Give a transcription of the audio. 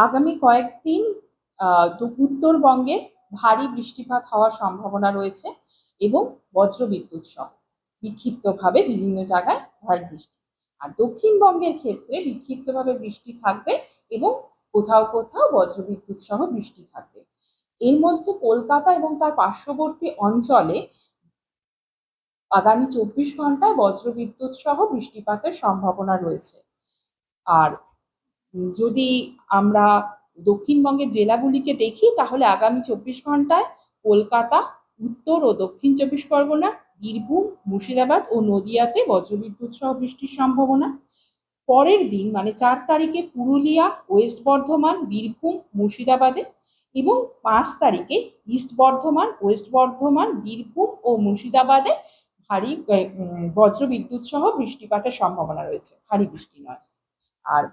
আগামী কয়েকদিন উত্তরবঙ্গে ভারী বৃষ্টিপাত হওয়ার সম্ভাবনা রয়েছে এবং বজ্রবিদ্যুৎ সহ বিক্ষিপ্তভাবে বিভিন্ন জায়গায় ভারী বৃষ্টি। আর দক্ষিণবঙ্গের ক্ষেত্রে বিক্ষিপ্তভাবে বৃষ্টি থাকবে এবং কোথাও কোথাও বজ্রবিদ্যুৎ সহ বৃষ্টি থাকবে। এর মধ্যে কলকাতা এবং তার পার্শ্ববর্তী অঞ্চলে আগামী 24 ঘন্টায় বজ্রবিদ্যুৎ সহ বৃষ্টিপাতের সম্ভাবনা রয়েছে। আর যদি আমরা দক্ষিণবঙ্গের জেলাগুলিকে দেখি তাহলে আগামী 24 ঘন্টায় কলকাতা, উত্তর ও দক্ষিণ 24 পরগনা, বীরভূম, মুর্শিদাবাদ ও নদিয়াতে বজ্রবিদ্যুৎ সহ বৃষ্টির সম্ভাবনা। পরের দিন মানে 4 তারিখে পুরুলিয়া, ওয়েস্ট বর্ধমান, বীরভূম, মুর্শিদাবাদে এবং 5 তারিখে ইস্ট বর্ধমান, ওয়েস্ট বর্ধমান, বীরভূম ও মুর্শিদাবাদে ভারী বজ্রবিদ্যুৎ সহ বৃষ্টিপাতের সম্ভাবনা রয়েছে, ভারী বৃষ্টি নয়। আর